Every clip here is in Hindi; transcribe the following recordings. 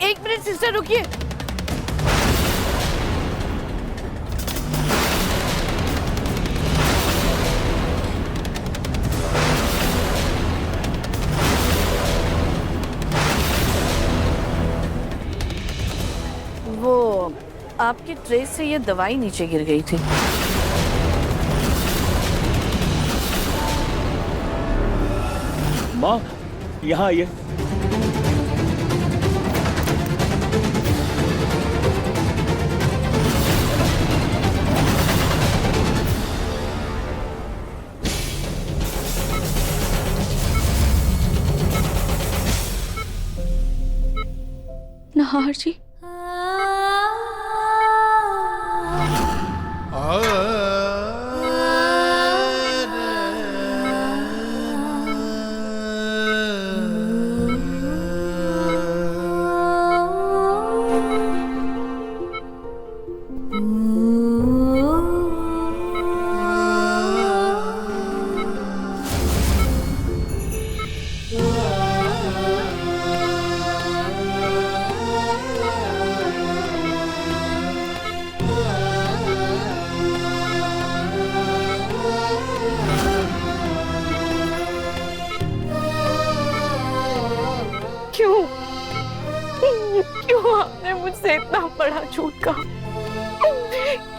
एक मिनट सिस्टर रुकिए। वो आपकी ट्रे से ये दवाई नीचे गिर गई थी। माँ, यहाँ आइए। नहार जी, क्यों आपने मुझसे इतना बड़ा झूठ कहा?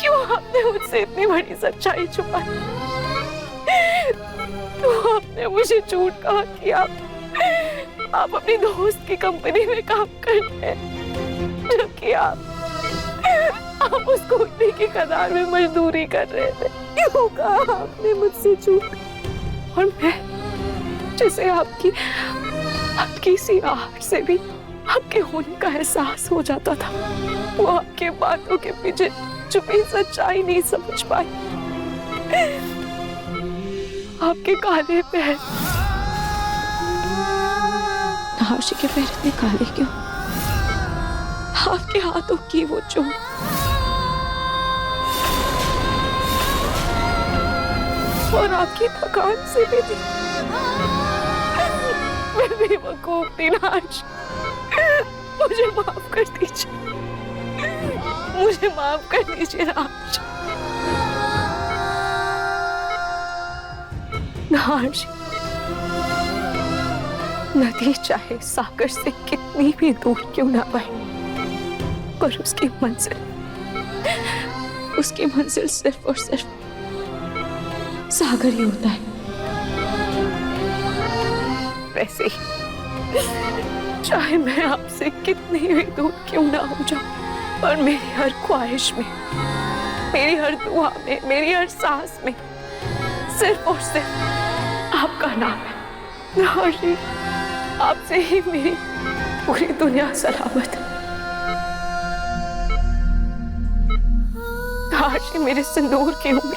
क्यों आपने मुझसे इतनी बड़ी सच्चाई छुपाई? क्यों आपने मुझे झूठ कहा कि आप अपनी दोस्त की कंपनी में काम करते हैं, जबकि आप उस कोठरी की कतार में मजदूरी कर रहे थे? क्यों कहा आपने मुझसे झूठ? और मैं, जिसे आपकी सी आहट से भी आपके होने का एहसास हो जाता था, वो आपके बातों के पीछे छुपी सच्चाई नहीं समझ पाई। आपके काले पैर। नहार जी के पैर इतने काले क्यों? आपके हाथों की वो चोट, और आपकी थकान से भी थी। मैं बेवकूफ थी नाज, मुझे माफ कर दीजिए, मुझे माफ कर दीजिए नाज। नाज, नदी चाहे सागर से कितनी भी दूर क्यों ना बहे, पर उसकी मंजिल सिर्फ और सिर्फ सागर ही होता है। वैसे ही चाहे मैं आपसे कितनी भी दूर क्यों ना हो जाऊं, पर मेरी हर ख्वाहिश में, मेरी हर दुआ में, मेरी हर सांस में सिर्फ और सिर्फ आपका नाम है। नारी, आपसे ही मेरी पूरी दुनिया सलामत है। नारी, मेरे सिंदूर की उम्र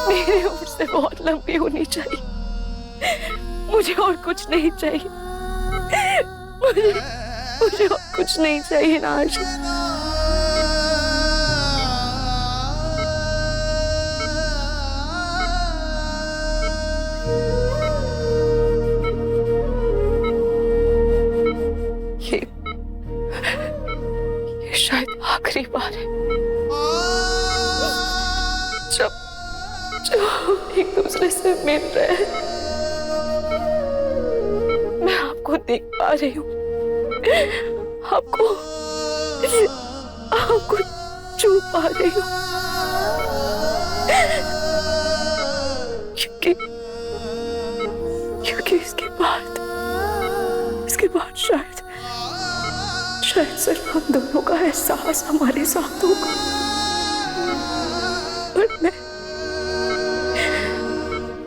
मेरी उम्र से बहुत लंबी होनी चाहिए। मुझे और कुछ नहीं चाहिए, मुझे और कुछ नहीं चाहिए नाज। ये शायद आखिरी बार है जब एक दूसरे से मिल रहे हैं। मैं आपको देख पा रही हूँ, आपको छू पा रही हूँ, क्योंकि इसके बाद शायद सिर्फ हम दोनों का एहसास हमारे साथ होगा। और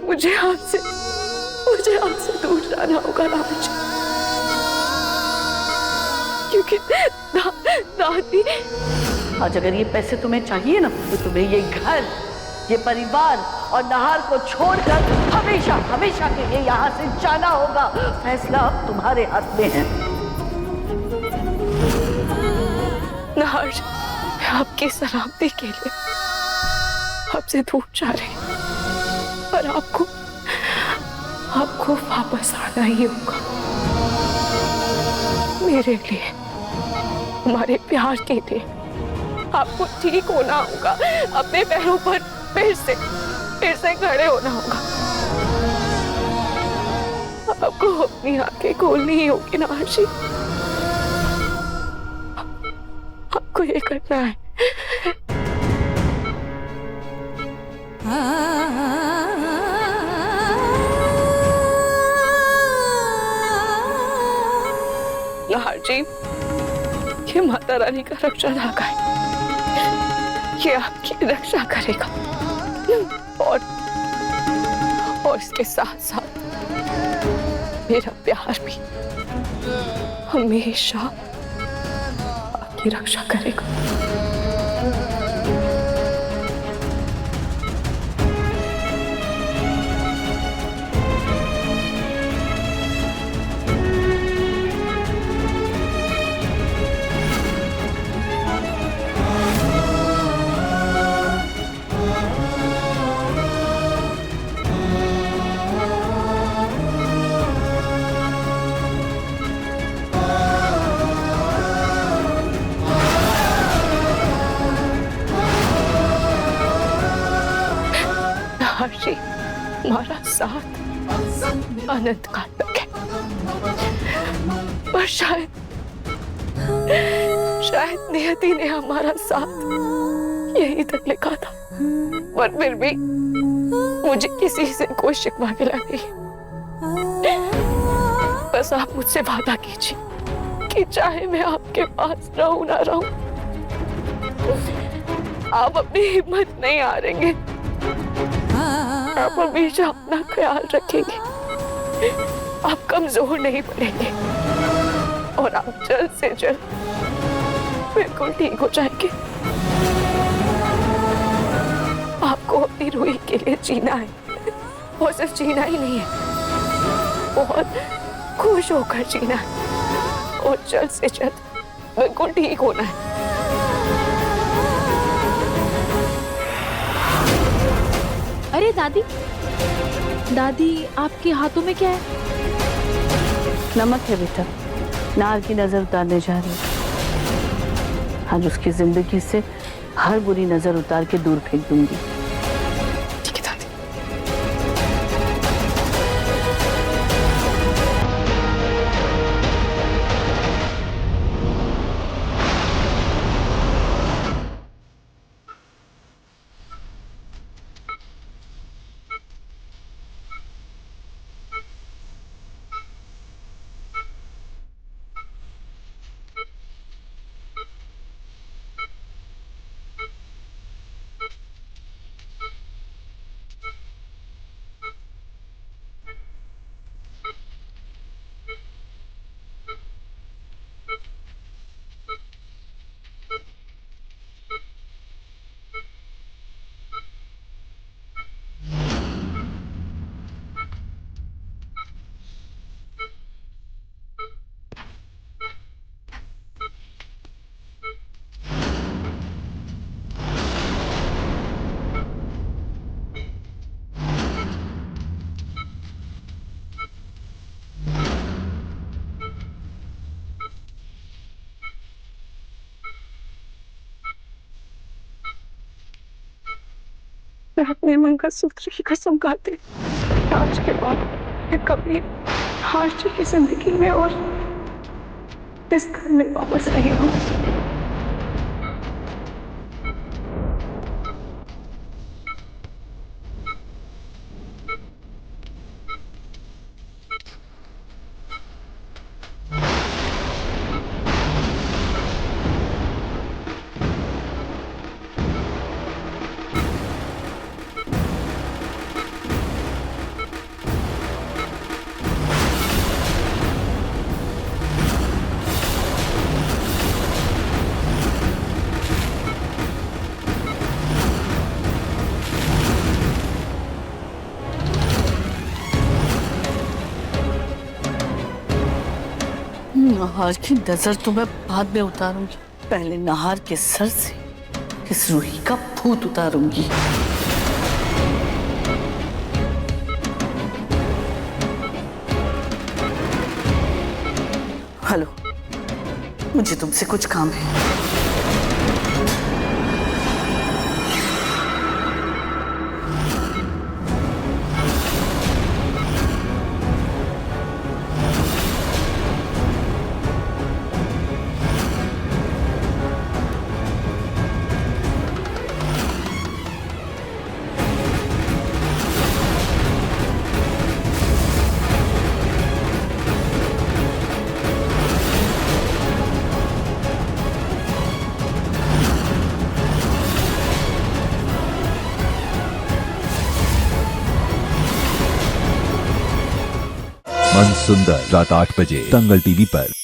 मुझे आपसे दूर जाना होगा राज, क्योंकि दादी, आज अगर ये पैसे तुम्हें चाहिए ना, तो तुम्हें ये घर, ये परिवार और नहार को छोड़कर हमेशा हमेशा के लिए यहाँ से जाना होगा। फैसला अब तुम्हारे हाथ में है। नहार, मैं आपकी सलामती के लिए आपसे दूर जा रही हूँ, पर आपको वापस आना ही होगा। मेरे लिए, हमारे प्यार के लिए आपको ठीक होना होगा, अपने पैरों पर फिर से खड़े होना होगा। आपको अपनी आंखें खोलनी ही होगी ना आशी, आपको ये करना है। नाहर जी, ये माता रानी का रक्षा धागा है, ये आपकी रक्षा करेगा और इसके साथ साथ मेरा प्यार भी हमेशा आपकी रक्षा करेगा। हर्षी, हमारा साथ अनंत काल तक है, पर शायद नियति ने हमारा साथ यहीं तक लिखा था, पर फिर भी मुझे किसी से कोई शिकवा गिला नहीं। बस आप मुझसे वादा कीजिए कि चाहे मैं आपके पास रहूं ना रहूं, आप अपनी हिम्मत नहीं हारेंगे, आप हमेशा अपना ख्याल रखेंगे, आप कमजोर नहीं पड़ेंगे और आप जल्द से जल्द बिल्कुल ठीक हो जाएंगे। आपको अपनी रूही के लिए जीना है, और सिर्फ जीना ही नहीं है, बहुत खुश होकर जीना है और जल्द से जल्द बिल्कुल ठीक होना है। अरे दादी, दादी आपके हाथों में क्या है? नमक है बेटा, नार की नजर उतारने जा रही हूँ। आज उसकी जिंदगी से हर बुरी नजर उतार के दूर फेंक दूंगी। ठीक है दादी। मैं अपने मंगलसूत्र की कसम खाती हूँ, आज के बाद मैं कभी आशी की जिंदगी में और इस घर में वापस नहीं आऊंगी। नहार की नजर तो मैं बाद में उतारूंगी, पहले नहार के सर से इस रूही का भूत उतारूंगी। हेलो, मुझे तुमसे कुछ काम है। मन सुंदर रात 8 बजे दंगल टीवी पर।